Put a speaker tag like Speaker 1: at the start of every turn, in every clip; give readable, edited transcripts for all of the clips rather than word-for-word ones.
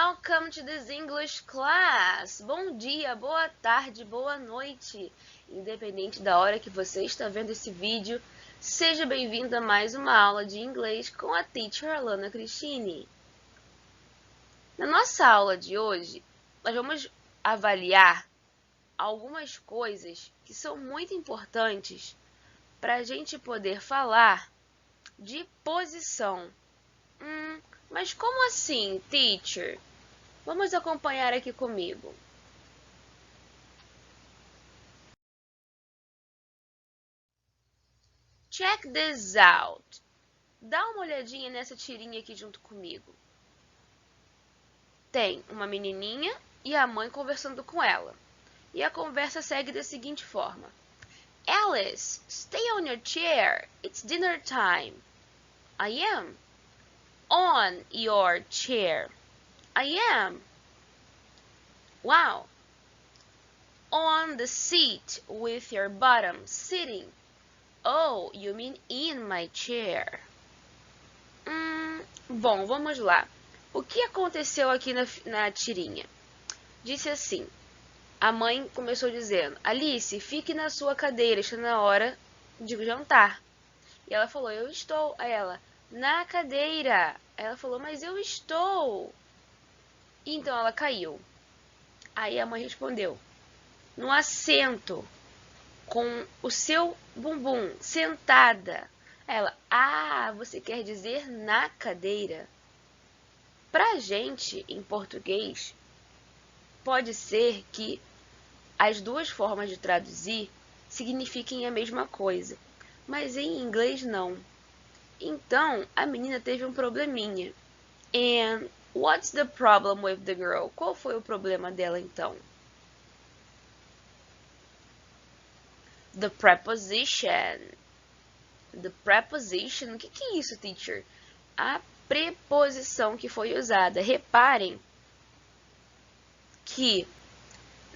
Speaker 1: Welcome to this English class! Bom dia, boa tarde, boa noite! Independente da hora que você está vendo esse vídeo, seja bem-vindo a mais uma aula de inglês com a Teacher Alana Cristine. Na nossa aula de hoje, nós vamos avaliar algumas coisas que são muito importantes para a gente poder falar de posição. Mas como assim, teacher? Vamos acompanhar aqui comigo. Check this out. Dá uma olhadinha nessa tirinha aqui junto comigo. Tem uma menininha e a mãe conversando com ela. E a conversa segue da seguinte forma. Alice, stay on your chair. It's dinner time. I am. On your chair. I am. Wow. On the seat with your bottom sitting. Oh, you mean in my chair. Bom, vamos lá. O que aconteceu aqui na tirinha? Disse assim, a mãe começou dizendo, Alice, fique na sua cadeira, está na hora de jantar. E ela falou, eu estou. Aí ela, na cadeira. Ela falou, mas eu estou. Então ela caiu. Aí a mãe respondeu, no assento, com o seu bumbum, sentada. Ela, você quer dizer na cadeira? Pra gente, em português, pode ser que as duas formas de traduzir signifiquem a mesma coisa, mas em inglês não. Então, a menina teve um probleminha. And what's the problem with the girl? Qual foi o problema dela, então? The preposition. The preposition. O que é isso, teacher? A preposição que foi usada. Reparem que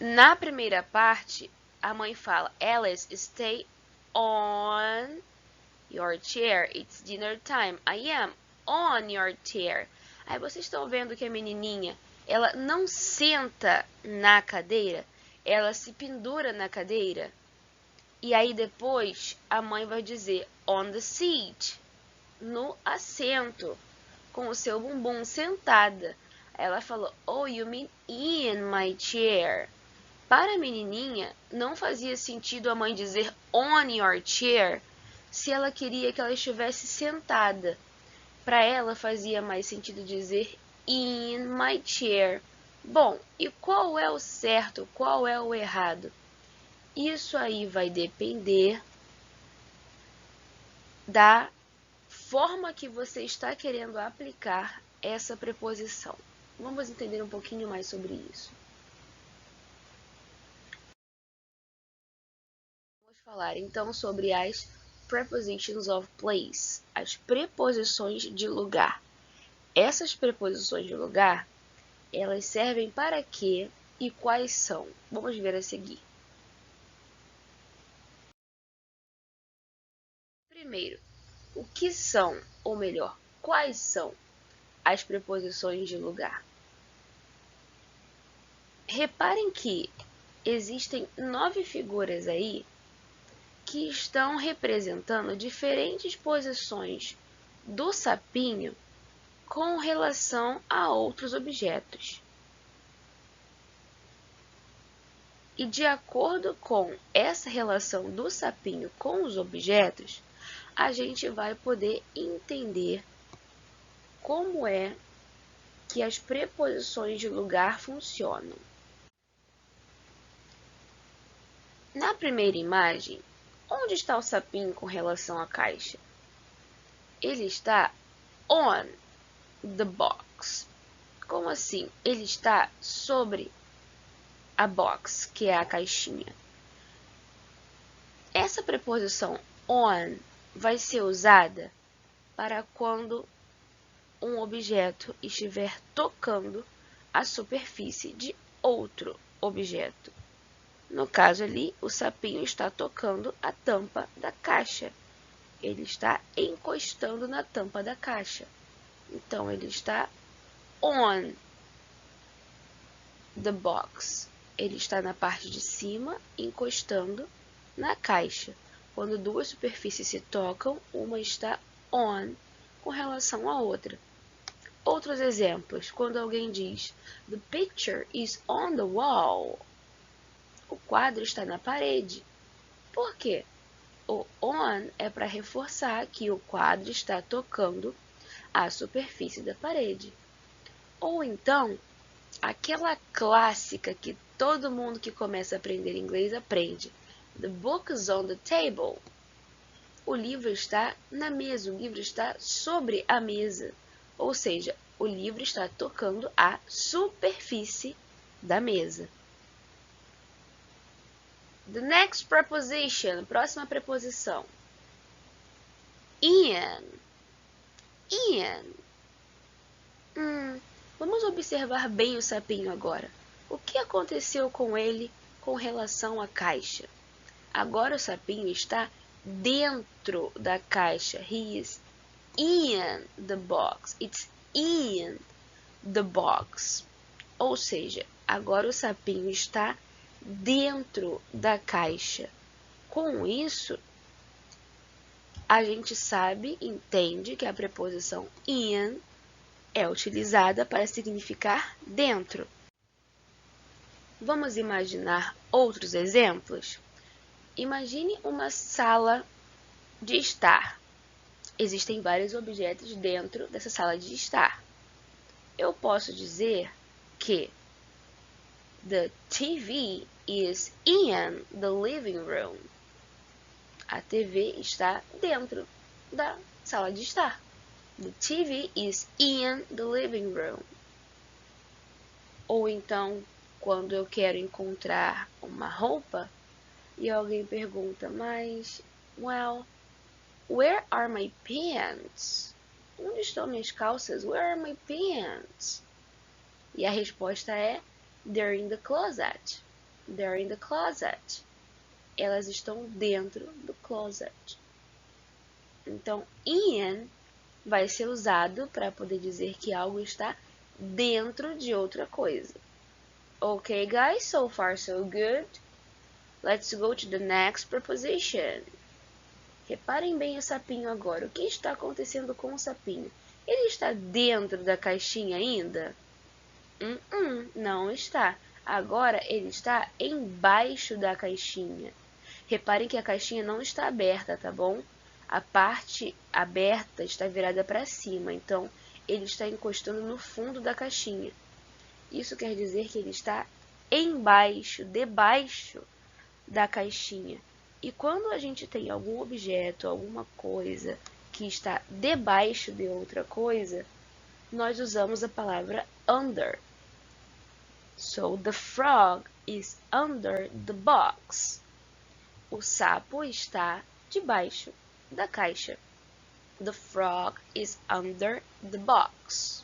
Speaker 1: na primeira parte a mãe fala Alice, stay on your chair. It's dinner time. I am on your chair. Aí vocês estão vendo que a menininha, ela não senta na cadeira, ela se pendura na cadeira. E aí depois a mãe vai dizer on the seat, no assento, com o seu bumbum sentada. Ela falou, oh, you mean in my chair. Para a menininha, não fazia sentido a mãe dizer on your chair se ela queria que ela estivesse sentada. Para ela fazia mais sentido dizer in my chair. Bom, e qual é o certo, qual é o errado? Isso aí vai depender da forma que você está querendo aplicar essa preposição. Vamos entender um pouquinho mais sobre isso. Vamos falar então sobre as prepositions of place, as preposições de lugar. Essas preposições de lugar, elas servem para quê e quais são? Vamos ver a seguir. Primeiro, o que são, ou melhor, quais são as preposições de lugar? Reparem que existem 9 figuras aí que estão representando diferentes posições do sapinho com relação a outros objetos. E de acordo com essa relação do sapinho com os objetos, a gente vai poder entender como é que as preposições de lugar funcionam. Na primeira imagem, onde está o sapinho com relação à caixa? Ele está on the box. Como assim? Ele está sobre a box, que é a caixinha. Essa preposição on vai ser usada para quando um objeto estiver tocando a superfície de outro objeto. No caso ali, o sapinho está tocando a tampa da caixa. Ele está encostando na tampa da caixa. Então, ele está on the box. Ele está na parte de cima, encostando na caixa. Quando duas superfícies se tocam, uma está on com relação à outra. Outros exemplos, quando alguém diz the picture is on the wall. O quadro está na parede. Por quê? O on é para reforçar que o quadro está tocando a superfície da parede. Ou então, aquela clássica que todo mundo que começa a aprender inglês aprende. The book is on the table. O livro está na mesa, o livro está sobre a mesa. Ou seja, o livro está tocando a superfície da mesa. The next preposition, próxima preposição. Ian. Ian. Vamos observar bem o sapinho agora. O que aconteceu com ele com relação à caixa? Agora o sapinho está dentro da caixa. He is in the box. It's in the box. Ou seja, agora o sapinho está dentro da caixa. Com isso, a gente sabe, entende que a preposição in é utilizada para significar dentro. Vamos imaginar outros exemplos? Imagine uma sala de estar. Existem vários objetos dentro dessa sala de estar. Eu posso dizer que the TV is in the living room. A TV está dentro da sala de estar. The TV is in the living room. Ou então, quando eu quero encontrar uma roupa e alguém pergunta, mas, where are my pants? Onde estão minhas calças? Where are my pants? E a resposta é, they're in the closet. They're in the closet. Elas estão dentro do closet. Então, in vai ser usado para poder dizer que algo está dentro de outra coisa. Ok, guys? So far, so good. Let's go to the next preposition. Reparem bem o sapinho agora. O que está acontecendo com o sapinho? Ele está dentro da caixinha ainda? Não está. Agora ele está embaixo da caixinha. Reparem que a caixinha não está aberta, tá bom? A parte aberta está virada para cima, então ele está encostando no fundo da caixinha. Isso quer dizer que ele está embaixo, debaixo da caixinha. E quando a gente tem algum objeto, alguma coisa que está debaixo de outra coisa, nós usamos a palavra under. So, the frog is under the box. O sapo está debaixo da caixa. The frog is under the box.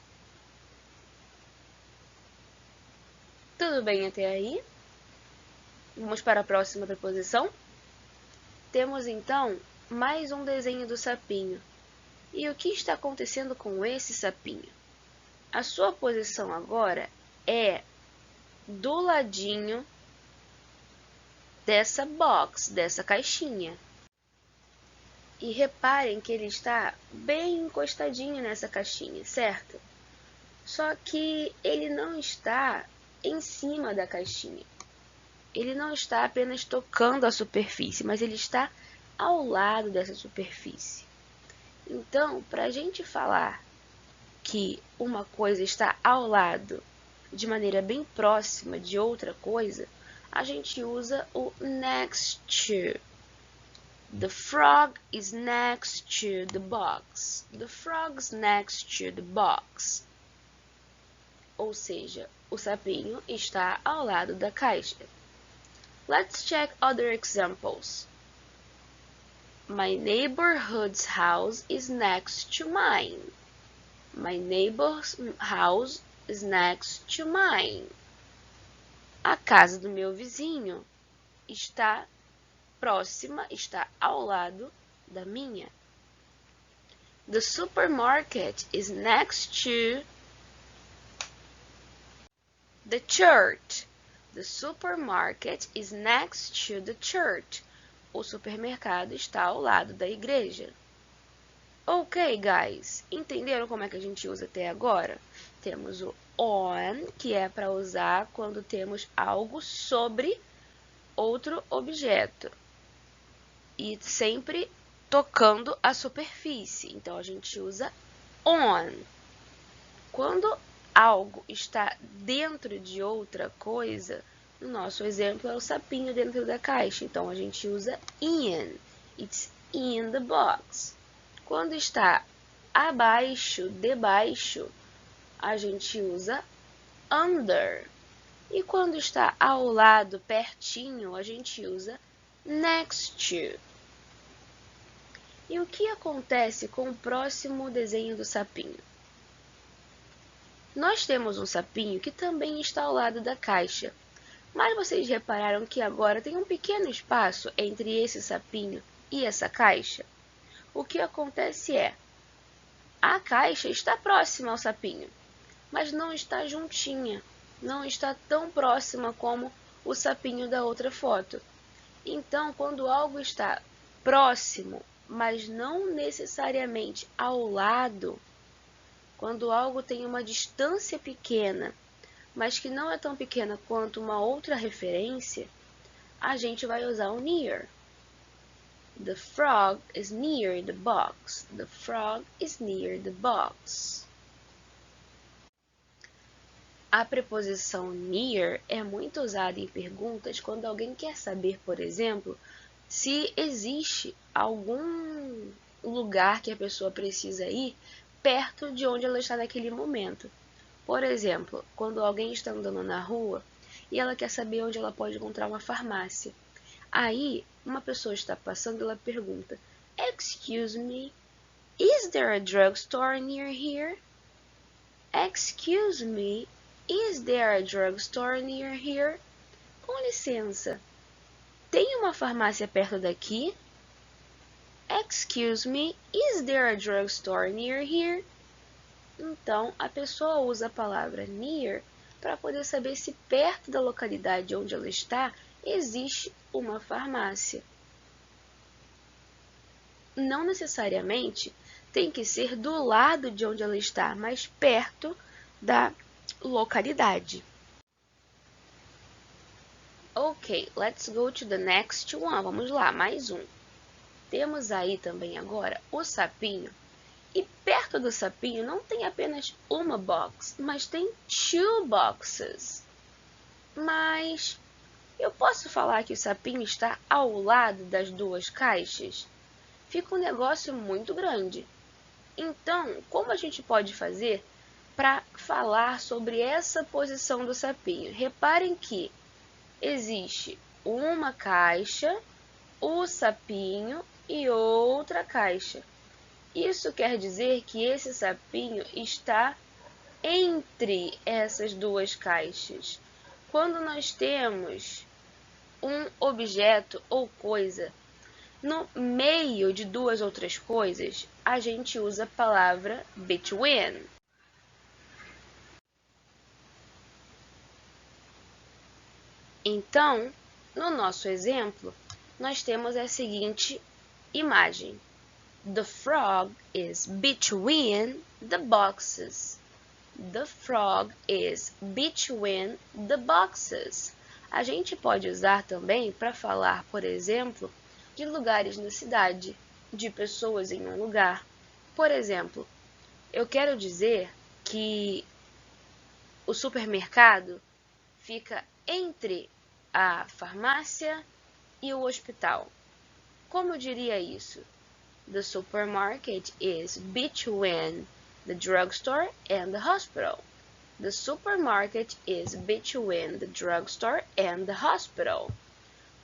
Speaker 1: Tudo bem até aí? Vamos para a próxima preposição? Temos então mais um desenho do sapinho. E o que está acontecendo com esse sapinho? A sua posição agora é do ladinho dessa box, dessa caixinha. E reparem que ele está bem encostadinho nessa caixinha, certo? Só que ele não está em cima da caixinha. Ele não está apenas tocando a superfície, mas ele está ao lado dessa superfície. Então, para a gente falar que uma coisa está ao lado, de maneira bem próxima de outra coisa, a gente usa o next to. The frog is next to the box. The frog's next to the box. Ou seja, o sapinho está ao lado da caixa. Let's check other examples. My neighborhood's house is next to mine. My neighbor's house is next to mine. A casa do meu vizinho está próxima, está ao lado da minha. The supermarket is next to. The church. The supermarket is next to the church. O supermercado está ao lado da igreja. Ok, guys. Entenderam como é que a gente usa até agora? Temos o on, que é para usar quando temos algo sobre outro objeto. E sempre tocando a superfície. Então, a gente usa on. Quando algo está dentro de outra coisa, no nosso exemplo é o sapinho dentro da caixa. Então, a gente usa in. It's in the box. Quando está abaixo, debaixo, a gente usa under. E quando está ao lado, pertinho, a gente usa next to. E o que acontece com o próximo desenho do sapinho? Nós temos um sapinho que também está ao lado da caixa, mas vocês repararam que agora tem um pequeno espaço entre esse sapinho e essa caixa? O que acontece é, a caixa está próxima ao sapinho, mas não está juntinha, não está tão próxima como o sapinho da outra foto. Então, quando algo está próximo, mas não necessariamente ao lado, quando algo tem uma distância pequena, mas que não é tão pequena quanto uma outra referência, a gente vai usar o near. The frog is near the box. The frog is near the box. A preposição near é muito usada em perguntas quando alguém quer saber, por exemplo, se existe algum lugar que a pessoa precisa ir perto de onde ela está naquele momento. Por exemplo, quando alguém está andando na rua e ela quer saber onde ela pode encontrar uma farmácia. Aí, uma pessoa está passando e ela pergunta, Excuse me, is there a drugstore near here? Excuse me, is there a drugstore near here? Com licença, tem uma farmácia perto daqui? Excuse me, is there a drugstore near here? Então, a pessoa usa a palavra near para poder saber se perto da localidade onde ela está existe uma farmácia. Não necessariamente tem que ser do lado de onde ela está, mas perto da localidade. Ok, let's go to the next one. Vamos lá, mais um. Temos aí também agora o sapinho. E perto do sapinho não tem apenas uma box, mas tem two boxes. Mas eu posso falar que o sapinho está ao lado das duas caixas? Fica um negócio muito grande. Então, como a gente pode fazer para falar sobre essa posição do sapinho? Reparem que existe uma caixa, o sapinho e outra caixa. Isso quer dizer que esse sapinho está entre essas duas caixas. Quando nós temos um objeto ou coisa no meio de duas outras coisas, a gente usa a palavra between. Então, no nosso exemplo, nós temos a seguinte imagem. The frog is between the boxes. The frog is between the boxes. A gente pode usar também para falar, por exemplo, de lugares na cidade, de pessoas em um lugar. Por exemplo, eu quero dizer que o supermercado fica entre a farmácia e o hospital. Como eu diria isso? The supermarket is between the drugstore and the hospital. The supermarket is between the drugstore and the hospital.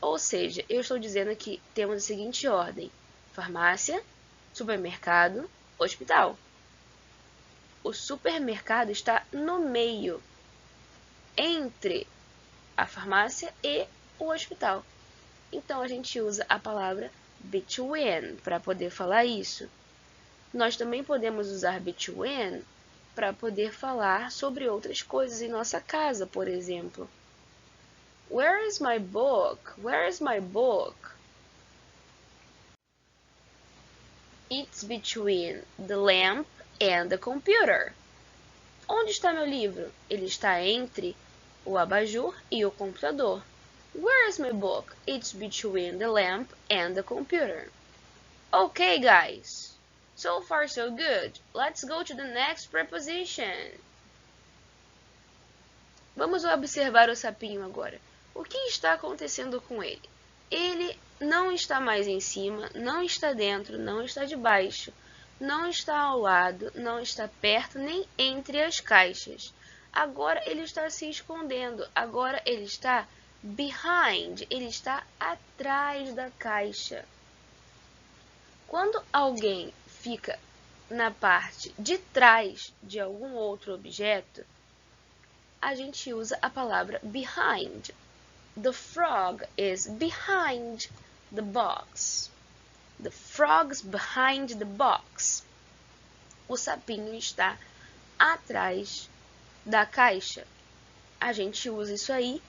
Speaker 1: Ou seja, eu estou dizendo que temos a seguinte ordem: farmácia, supermercado, hospital. O supermercado está no meio, entre a farmácia e o hospital. Então, a gente usa a palavra between para poder falar isso. Nós também podemos usar between para poder falar sobre outras coisas em nossa casa, por exemplo. Where is my book? Where is my book? It's between the lamp and the computer. Onde está meu livro? Ele está entre o abajur e o computador. Where is my book? It's between the lamp and the computer. Okay, guys. So far, so good. Let's go to the next preposition. Vamos observar o sapinho agora. O que está acontecendo com ele? Ele não está mais em cima, não está dentro, não está debaixo, não está ao lado, não está perto, nem entre as caixas. Agora ele está se escondendo, agora ele está behind, ele está atrás da caixa. Quando alguém fica na parte de trás de algum outro objeto, a gente usa a palavra behind. The frog is behind the box. The frog's behind the box. O sapinho está atrás da caixa. A gente usa isso aí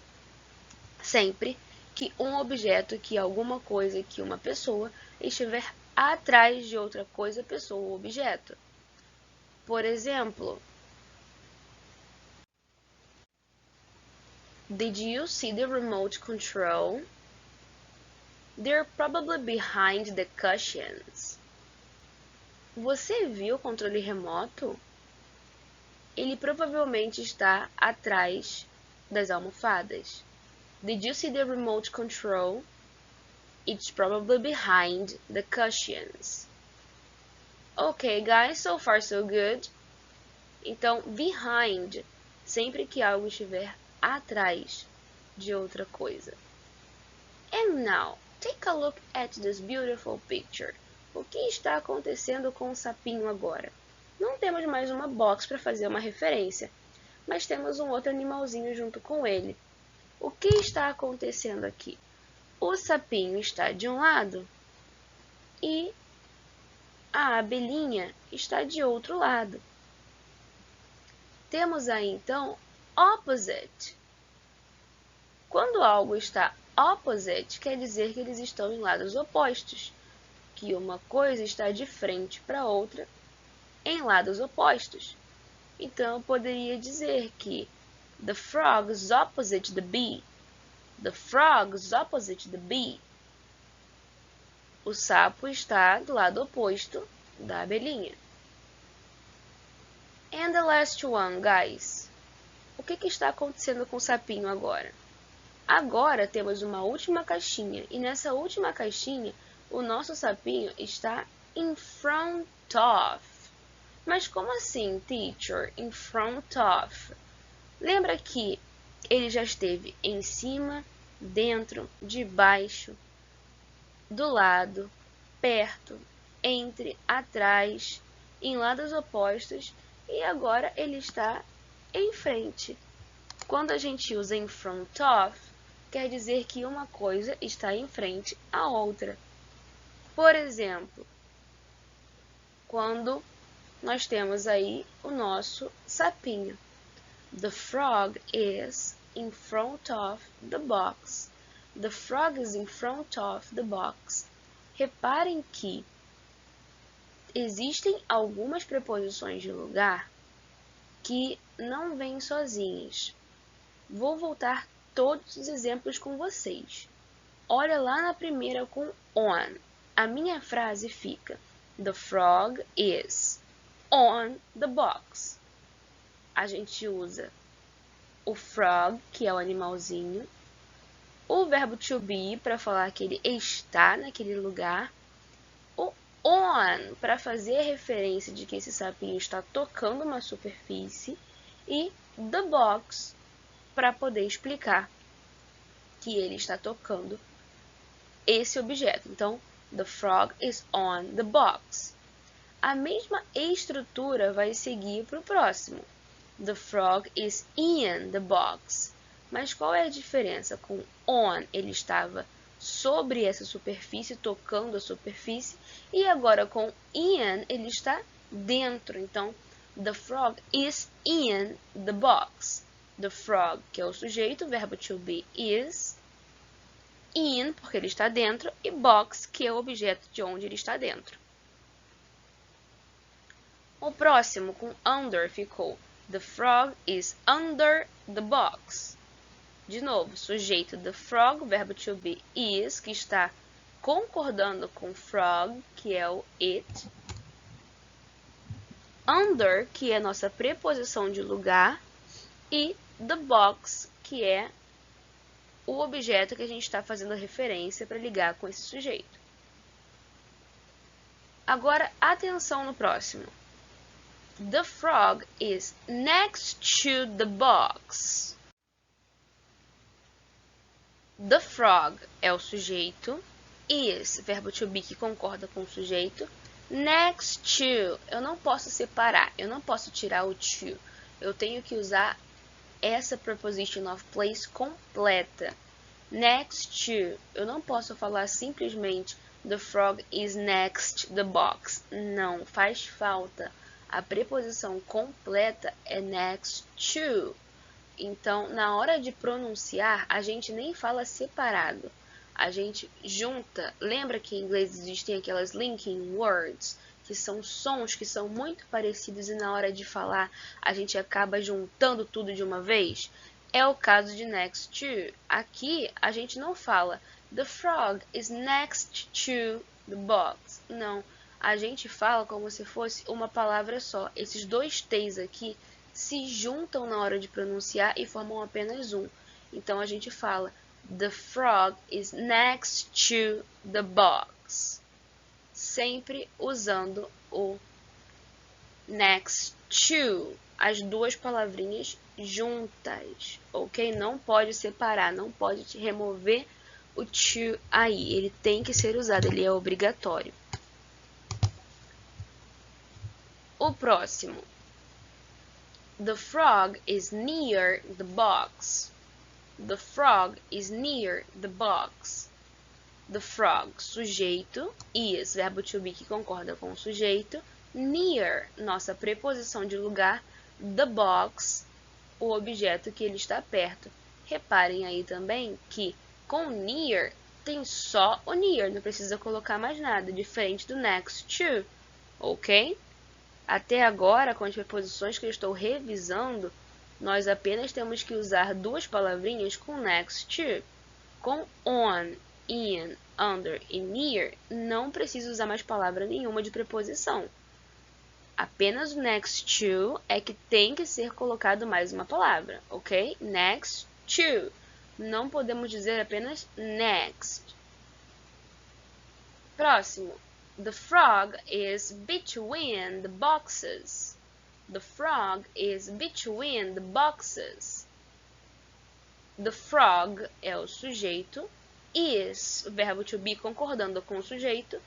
Speaker 1: sempre que um objeto, que alguma coisa, que uma pessoa estiver atrás de outra coisa, pessoa ou objeto. Por exemplo, did you see the remote control? They're probably behind the cushions. Você viu o controle remoto? Ele provavelmente está atrás das almofadas. Did you see the remote control? It's probably behind the cushions. Okay, guys, so far so good. Então, behind, sempre que algo estiver atrás de outra coisa. And now, take a look at this beautiful picture. O que está acontecendo com o sapinho agora? Não temos mais uma box para fazer uma referência, mas temos um outro animalzinho junto com ele. O que está acontecendo aqui? O sapinho está de um lado e a abelhinha está de outro lado. Temos aí, então, opposite. Quando algo está opposite, quer dizer que eles estão em lados opostos, que uma coisa está de frente para outra em lados opostos. Então, eu poderia dizer que the frog is opposite the bee. The frog is opposite the bee. O sapo está do lado oposto da abelhinha. And the last one, guys. O que está acontecendo com o sapinho agora? Agora temos uma última caixinha, e nessa última caixinha, o nosso sapinho está in front of. Mas como assim, teacher? In front of? Lembra que ele já esteve em cima, dentro, debaixo, do lado, perto, entre, atrás, em lados opostos, e agora ele está em frente. Quando a gente usa in front of, quer dizer que uma coisa está em frente à outra. Por exemplo, quando nós temos aí o nosso sapinho. The frog is in front of the box. The frog is in front of the box. Reparem que existem algumas preposições de lugar que não vêm sozinhas. Vou voltar todos os exemplos com vocês. Olha lá na primeira com on. A minha frase fica: The frog is on the box. A gente usa o frog, que é o animalzinho, o verbo to be para falar que ele está naquele lugar, o on para fazer referência de que esse sapinho está tocando uma superfície e the box para poder explicar que ele está tocando esse objeto. Então, the frog is on the box. A mesma estrutura vai seguir para o próximo. The frog is in the box. Mas qual é a diferença? Com on, ele estava sobre essa superfície, tocando a superfície, e agora com in, ele está dentro. Então, The frog is in the box. The frog, que é o sujeito, o verbo to be is. In, porque ele está dentro, e box, que é o objeto de onde ele está dentro. O próximo, com under, ficou the frog is under the box. De novo, sujeito the frog, verbo to be is, que está concordando com frog, que é o it. Under, que é nossa preposição de lugar. E the box, que é o objeto que a gente está fazendo referência para ligar com esse sujeito. Agora, atenção no próximo. The frog is next to the box. The frog é o sujeito. Is, verbo to be que concorda com o sujeito. Next to, eu não posso separar, eu não posso tirar o to. Eu tenho que usar essa preposition of place completa. Next to, eu não posso falar simplesmente the frog is next the box. Não, faz falta. A preposição completa é next to. Então, na hora de pronunciar, a gente nem fala separado. A gente junta. Lembra que em inglês existem aquelas linking words, que são sons que são muito parecidos e na hora de falar a gente acaba juntando tudo de uma vez? É o caso de next to. Aqui a gente não fala the frog is next to the box. Não, a gente fala como se fosse uma palavra só. Esses dois T's aqui se juntam na hora de pronunciar e formam apenas um. Então a gente fala the frog is next to the box. Sempre usando o next to, as duas palavrinhas juntas, ok? Não pode separar, não pode te remover o to aí, ele tem que ser usado, ele é obrigatório. O próximo. The frog is near the box. The frog is near the box. The frog, sujeito, is, verbo to be que concorda com o sujeito. Near, nossa preposição de lugar. The box, o objeto que ele está perto. Reparem aí também que com near tem só o near, não precisa colocar mais nada, diferente do next to, ok? Até agora, com as preposições que eu estou revisando, nós apenas temos que usar duas palavrinhas com next to. Com on, in, under e near, não preciso usar mais palavra nenhuma de preposição. Apenas o next to é que tem que ser colocado mais uma palavra, ok? Next to. Não podemos dizer apenas next. Próximo. The frog is between the boxes. The frog is between the boxes. The frog é o sujeito. Is, o verbo to be concordando com o sujeito.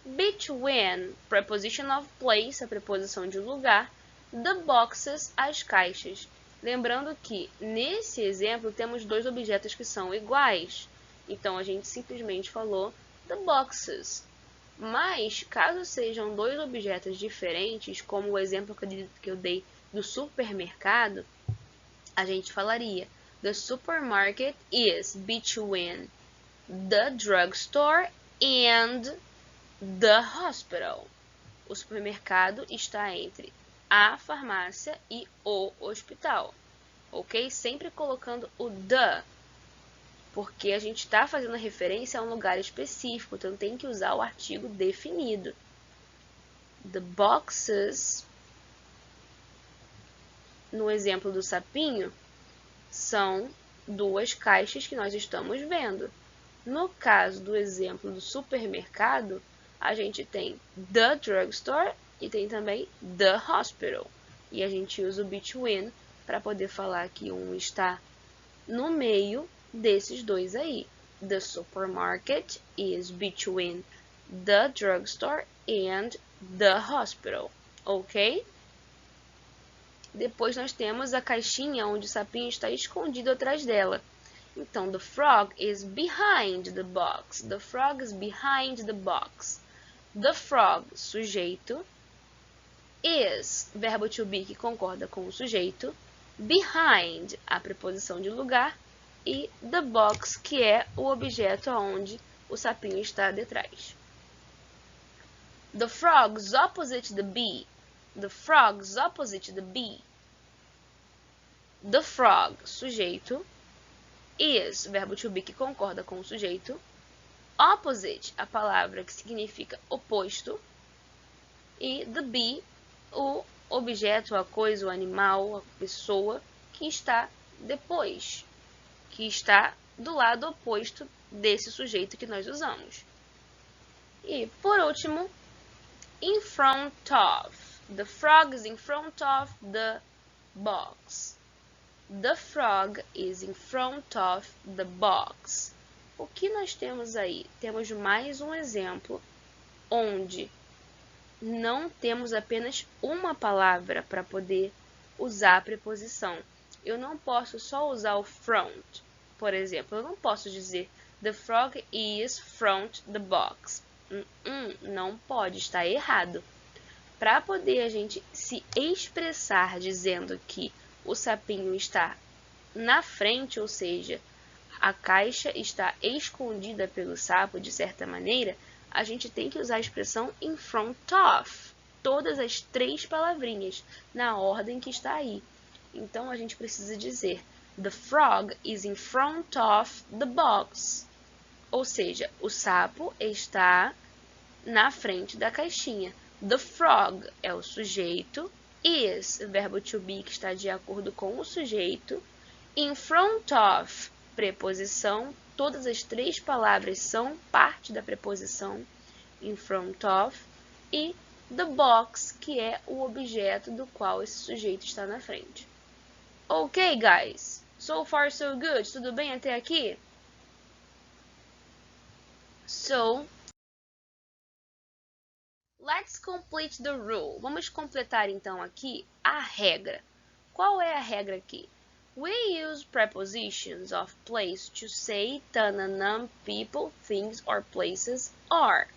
Speaker 1: Between, preposition of place, a preposição de lugar. The boxes, as caixas. Lembrando que, nesse exemplo, temos dois objetos que são iguais. Então, a gente simplesmente falou the boxes. Mas, caso sejam dois objetos diferentes, como o exemplo que eu dei do supermercado, a gente falaria the supermarket is between the drugstore and the hospital. O supermercado está entre a farmácia e o hospital. Ok? Sempre colocando o the, porque a gente está fazendo referência a um lugar específico, então tem que usar o artigo definido. The boxes, no exemplo do sapinho, são duas caixas que nós estamos vendo. No caso do exemplo do supermercado, a gente tem the drugstore e tem também the hospital. E a gente usa o between para poder falar que um está no meio desses dois aí. The supermarket is between the drugstore and the hospital. Ok? Depois nós temos a caixinha onde o sapinho está escondido atrás dela. Então, the frog is behind the box. The frog is behind the box. The frog, sujeito, is, verbo to be que concorda com o sujeito, behind, a preposição de lugar, e the box, que é o objeto aonde o sapinho está detrás. The frogs opposite the bee. The frogs opposite the bee. The frog, sujeito, is, verbo to be que concorda com o sujeito, opposite, a palavra que significa oposto, e the bee, o objeto, a coisa, o animal, a pessoa que está depois, que está do lado oposto desse sujeito que nós usamos. E, por último, in front of. The frog is in front of the box. The frog is in front of the box. O que nós temos aí? Temos mais um exemplo onde não temos apenas uma palavra para poder usar a preposição. Eu não posso só usar o front, por exemplo. Eu não posso dizer the frog is front the box. Não pode, está errado. Para poder a gente se expressar dizendo que o sapinho está na frente, ou seja, a caixa está escondida pelo sapo de certa maneira, a gente tem que usar a expressão in front of, todas as 3 palavrinhas, na ordem que está aí. Então, a gente precisa dizer, the frog is in front of the box. Ou seja, o sapo está na frente da caixinha. The frog é o sujeito, is, verbo to be, que está de acordo com o sujeito, in front of, preposição, todas as 3 palavras são parte da preposição in front of, e the box, que é o objeto do qual esse sujeito está na frente. Ok, guys? So far, so good. Tudo bem até aqui? So, let's complete the rule. Vamos completar então aqui a regra. Qual é a regra aqui? We use prepositions of place to say tananam, people, things or places are.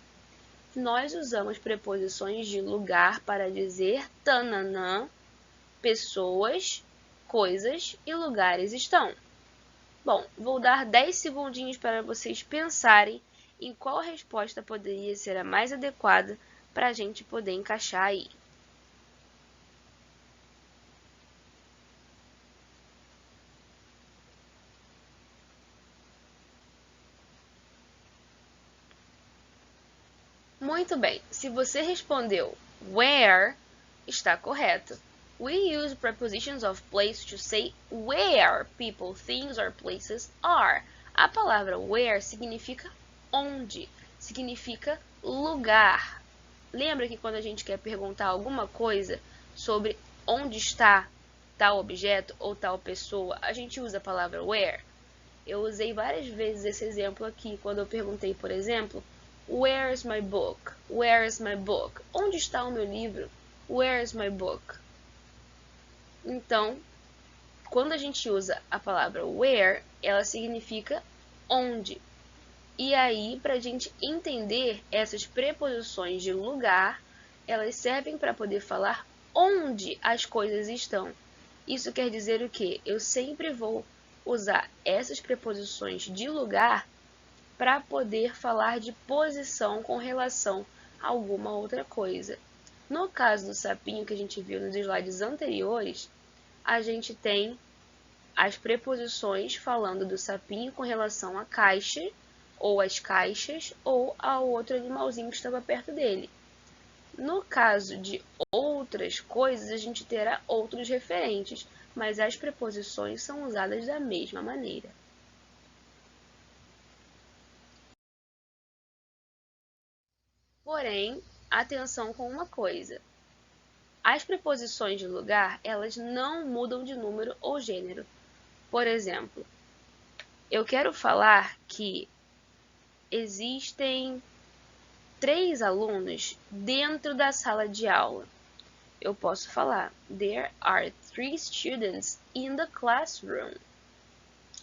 Speaker 1: Nós usamos preposições de lugar para dizer tananam, pessoas, coisas e lugares estão. Bom, vou dar 10 segundinhos para vocês pensarem em qual resposta poderia ser a mais adequada para a gente poder encaixar aí. Muito bem, se você respondeu where, está correto. We use prepositions of place to say where people, things or places are. A palavra where significa onde, significa lugar. Lembra que quando a gente quer perguntar alguma coisa sobre onde está tal objeto ou tal pessoa, a gente usa a palavra where? Eu usei várias vezes esse exemplo aqui, quando eu perguntei, por exemplo, where's my book? Where's my book? Onde está o meu livro? Where's my book? Então, quando a gente usa a palavra where, ela significa onde. E aí, para a gente entender essas preposições de lugar, elas servem para poder falar onde as coisas estão. Isso quer dizer o quê? Eu sempre vou usar essas preposições de lugar para poder falar de posição com relação a alguma outra coisa. No caso do sapinho que a gente viu nos slides anteriores, a gente tem as preposições falando do sapinho com relação à caixa, ou às caixas, ou ao outro animalzinho que estava perto dele. No caso de outras coisas, a gente terá outros referentes, mas as preposições são usadas da mesma maneira. Porém, atenção com uma coisa. As preposições de lugar, elas não mudam de número ou gênero. Por exemplo, eu quero falar que existem 3 alunos dentro da sala de aula. Eu posso falar, there are 3 students in the classroom.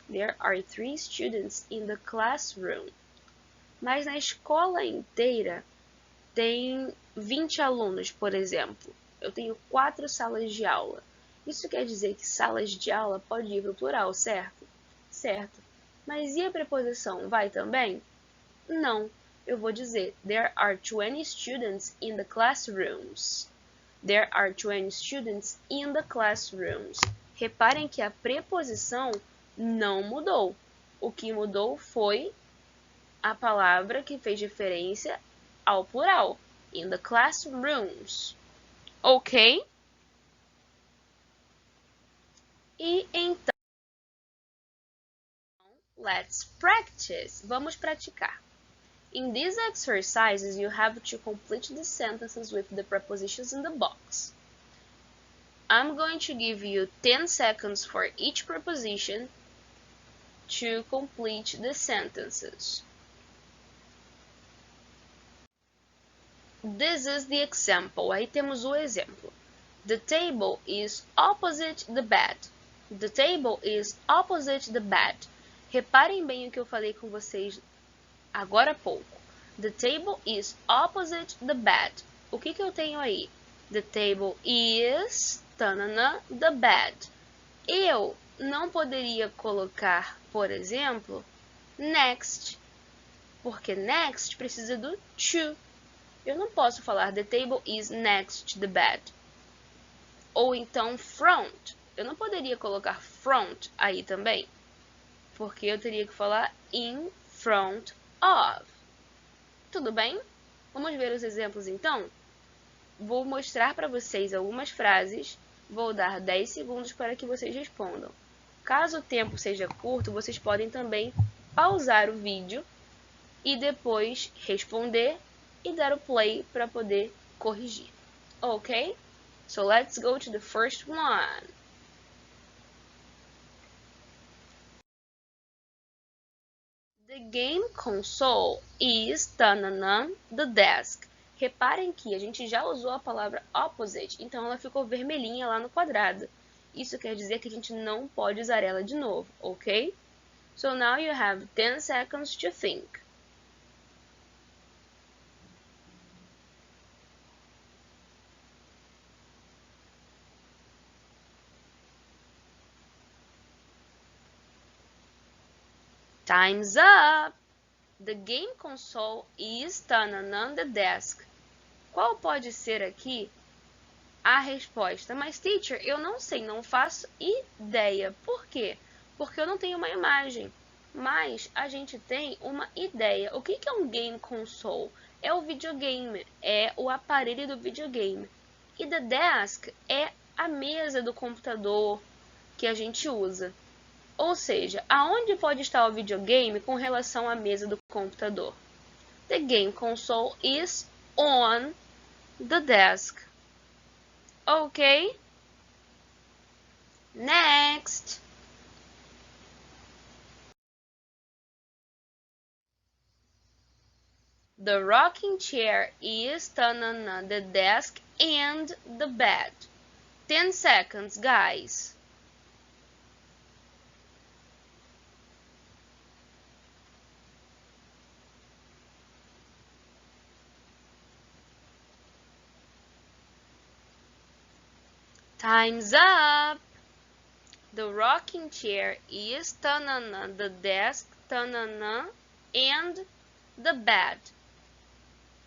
Speaker 1: There are 3 students in the classroom. Mas na escola inteira tem 20 alunos, por exemplo. Eu tenho 4 salas de aula. Isso quer dizer que salas de aula pode ir para o plural, certo? Certo. Mas e a preposição vai também? Não. Eu vou dizer there are 20 students in the classrooms. There are 20 students in the classrooms. Reparem que a preposição não mudou. O que mudou foi a palavra que fez referência ao plural. In the classrooms. Ok? E então, let's practice. Vamos praticar. In these exercises, you have to complete the sentences with the prepositions in the box. I'm going to give you 10 seconds for each preposition to complete the sentences. This is the example. Aí temos o exemplo. The table is opposite the bed. The table is opposite the bed. Reparem bem o que eu falei com vocês agora há pouco. The table is opposite the bed. O que eu tenho aí? The table is tanana, the bed. Eu não poderia colocar, por exemplo, next, porque next precisa do to. Eu não posso falar the table is next to the bed. Ou então front. Eu não poderia colocar front aí também, porque eu teria que falar in front of. Tudo bem? Vamos ver os exemplos então? Vou mostrar para vocês algumas frases. Vou dar 10 segundos para que vocês respondam. Caso o tempo seja curto, vocês podem também pausar o vídeo e depois responder e dar o play para poder corrigir. Ok? So let's go to the first one. The game console is tanana, the desk. Reparem que a gente já usou a palavra opposite, então ela ficou vermelhinha lá no quadrado. Isso quer dizer que a gente não pode usar ela de novo, ok? So now you have 10 seconds to think. Time's up! The game console is tanana, the desk. Qual pode ser aqui a resposta? Mas, teacher, eu não sei, não faço ideia. Por quê? Porque eu não tenho uma imagem. Mas a gente tem uma ideia. O que é um game console? É o videogame, é o aparelho do videogame. E the desk é a mesa do computador que a gente usa. Ou seja, aonde pode estar o videogame com relação à mesa do computador? The game console is on the desk. Okay? Next. The rocking chair is tanana, the desk and the bed. 10 seconds, guys. Time's up. The rocking chair is tanana, the desk tanana, and the bed.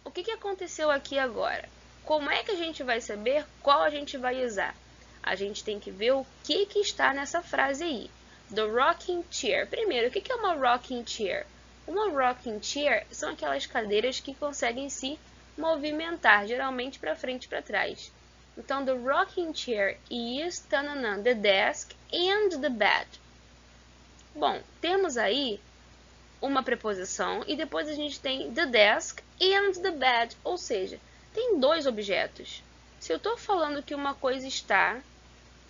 Speaker 1: O que aconteceu aqui agora? Como é que a gente vai saber qual a gente vai usar? A gente tem que ver o que está nessa frase aí. The rocking chair. Primeiro, o que é uma rocking chair? Uma rocking chair são aquelas cadeiras que conseguem se movimentar, geralmente para frente e para trás. Então, the rocking chair is tanana, the desk and the bed. Bom, temos aí uma preposição e depois a gente tem the desk and the bed, ou seja, tem dois objetos. Se eu estou falando que uma coisa está,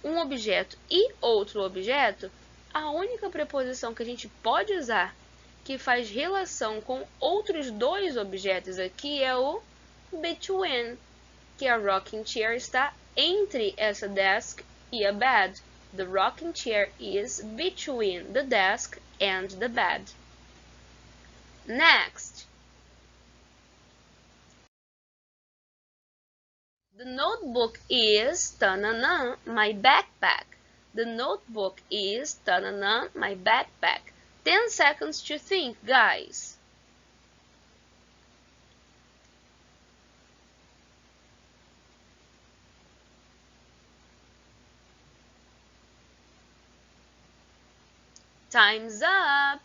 Speaker 1: um objeto e outro objeto, a única preposição que a gente pode usar que faz relação com outros dois objetos aqui é o between, que a rocking chair está entre essa desk e a bed. The rocking chair is between the desk and the bed. Next. The notebook is tanana, my backpack. The notebook is tanana, my backpack. 10 seconds to think, guys. Time's up!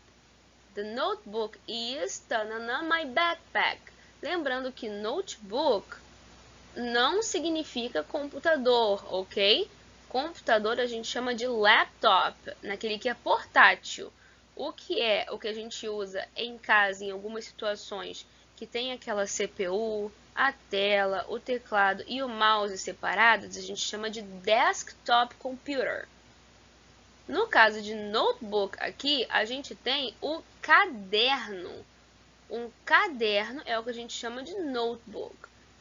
Speaker 1: The notebook is tanana, my backpack. Lembrando que notebook não significa computador, ok? Computador a gente chama de laptop, naquele que é portátil. O que é o que a gente usa em casa em algumas situações que tem aquela CPU, a tela, o teclado e o mouse separados, a gente chama de desktop computer. No caso de notebook aqui, a gente tem o caderno. Um caderno é o que a gente chama de notebook.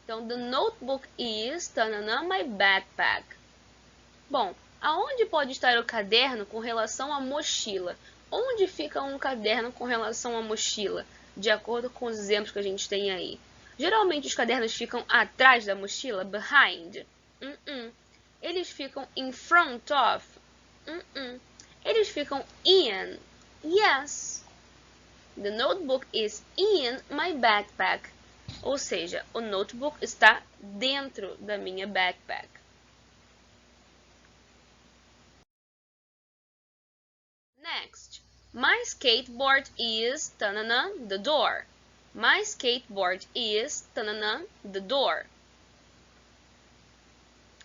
Speaker 1: Então, the notebook is tanana, my backpack. Bom, aonde pode estar o caderno com relação à mochila? Onde fica um caderno com relação à mochila? De acordo com os exemplos que a gente tem aí. Geralmente os cadernos ficam atrás da mochila, behind. Eles ficam in front of. Eles ficam in. Yes. The notebook is in my backpack. Ou seja, o notebook está dentro da minha backpack. Next. My skateboard is tanana, the door. My skateboard is tanana, the door.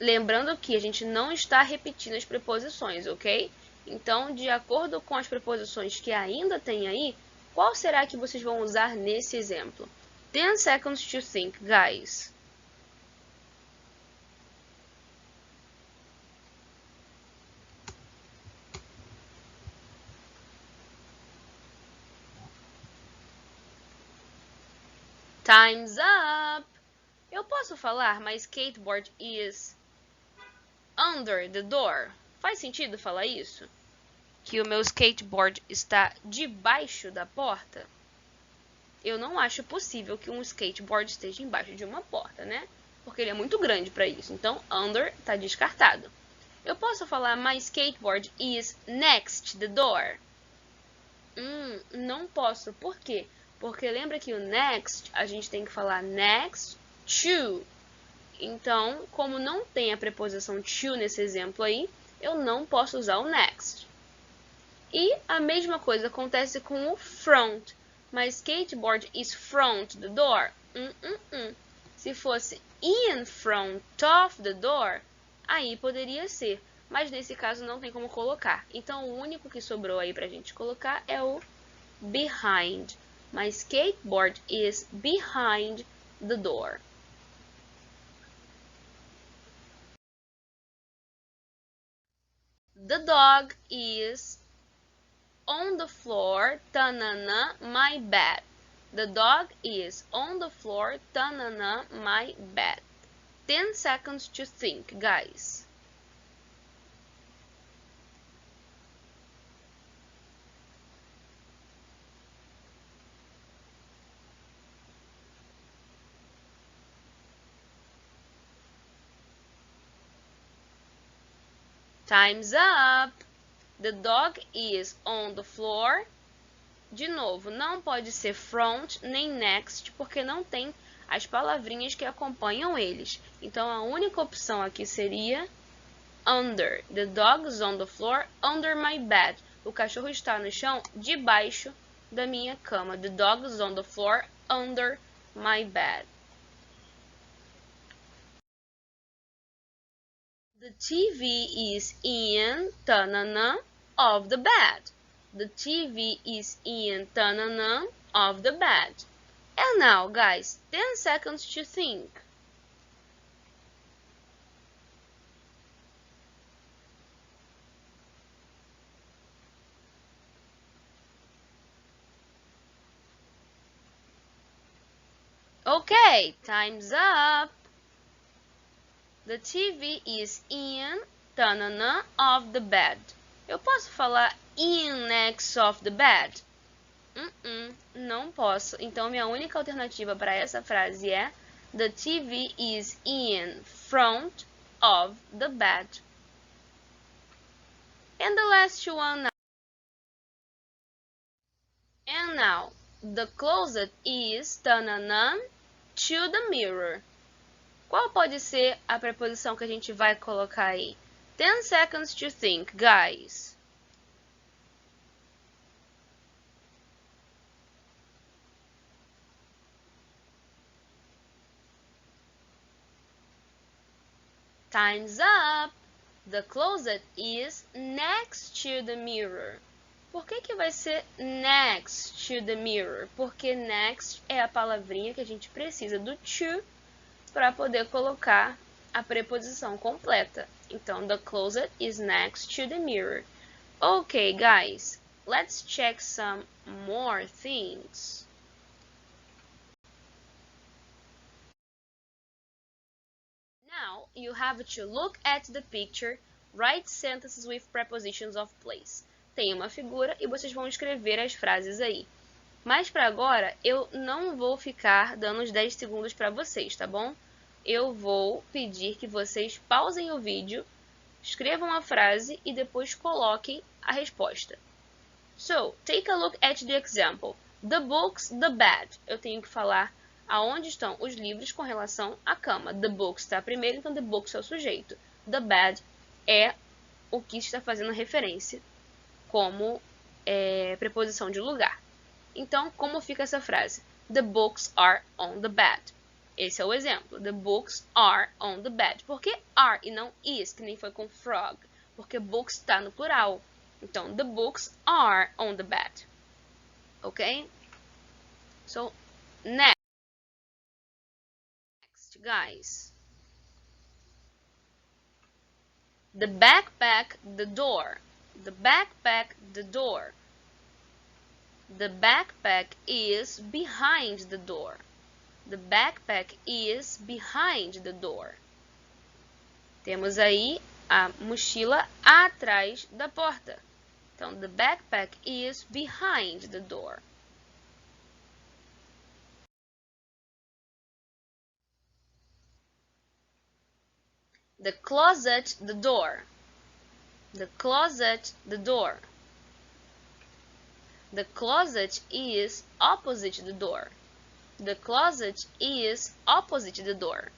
Speaker 1: Lembrando que a gente não está repetindo as preposições, ok? Então, de acordo com as preposições que ainda tem aí, qual será que vocês vão usar nesse exemplo? 10 seconds to think, guys. Time's up! Eu posso falar my skateboard is under the door? Faz sentido falar isso? Que o meu skateboard está debaixo da porta? Eu não acho possível que um skateboard esteja embaixo de uma porta, né? Porque ele é muito grande para isso. Então, under está descartado. Eu posso falar my skateboard is next the door? Não posso. Por quê? Porque lembra que o next, a gente tem que falar next to. Então, como não tem a preposição to nesse exemplo aí, eu não posso usar o next. E a mesma coisa acontece com o front. My skateboard is front the door. Se fosse in front of the door, aí poderia ser. Mas nesse caso não tem como colocar. Então o único que sobrou aí pra gente colocar é o behind. My skateboard is behind the door. The dog is on the floor, tanana, my bed. The dog is on the floor, tanana, my bed. 10 seconds to think, guys. Time's up! The dog is on the floor. De novo, não pode ser front nem next, porque não tem as palavrinhas que acompanham eles. Então, a única opção aqui seria under. The dog is on the floor under my bed. O cachorro está no chão debaixo da minha cama. The dog is on the floor under my bed. The TV is in tanana of the bed. The TV is in tanana of the bed. And now, guys, 10 seconds to think. Okay, time's up. The TV is in tanana of the bed. Eu posso falar in next of the bed? Não posso. Então, minha única alternativa para essa frase é the TV is in front of the bed. And the last one now. And now, the closet is tananã, to the mirror. Qual pode ser a preposição que a gente vai colocar aí? 10 seconds to think, guys. Time's up! The closet is next to the mirror. Por que vai ser next to the mirror? Porque next é a palavrinha que a gente precisa do to para poder colocar a preposição completa. Então, the closet is next to the mirror. Okay, guys, let's check some more things. Now, you have to look at the picture, write sentences with prepositions of place. Tem uma figura e vocês vão escrever as frases aí. Mas para agora, eu não vou ficar dando os 10 segundos para vocês, tá bom? Eu vou pedir que vocês pausem o vídeo, escrevam a frase e depois coloquem a resposta. So, take a look at the example. The books, the bed. Eu tenho que falar aonde estão os livros com relação à cama. The books está primeiro, então the books é o sujeito. The bed é o que está fazendo referência como preposição de lugar. Então, como fica essa frase? The books are on the bed. Esse é o exemplo. The books are on the bed. Por que are e não is, que nem foi com frog? Porque books está no plural. Então, the books are on the bed. Ok? So, next, guys. The backpack, the door. The backpack, the door. The backpack is behind the door. The backpack is behind the door. Temos aí a mochila atrás da porta. Então, the backpack is behind the door. The closet, the door. The closet, the door. The closet is opposite the door. The closet is opposite the door.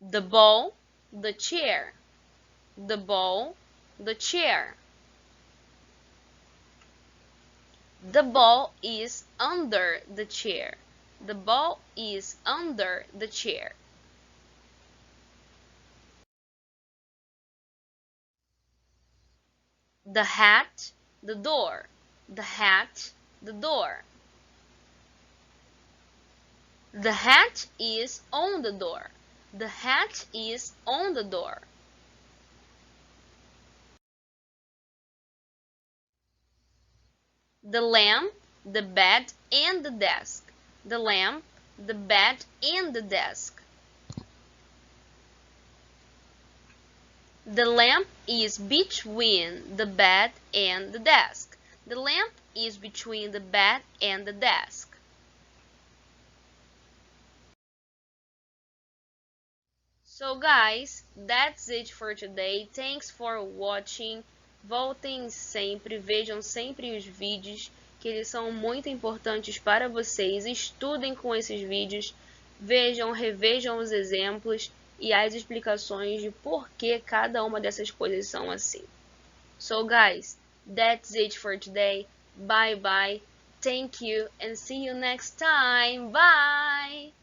Speaker 1: The ball, the chair. The ball, the chair. The ball is under the chair. The ball is under the chair. The hat, the door. The hat, the door. The hat is on the door. The hat is on the door. The lamp, the bed, and the desk. The lamp, the bed, and the desk. The lamp is between the bed and the desk. The lamp is between the bed and the desk. So guys, that's it for today. Thanks for watching. Voltem sempre, vejam sempre os vídeos, que eles são muito importantes para vocês. Estudem com esses vídeos, vejam, revejam os exemplos e as explicações de por que cada uma dessas coisas são assim. So guys, that's it for today. Bye bye. Thank you and see you next time. Bye!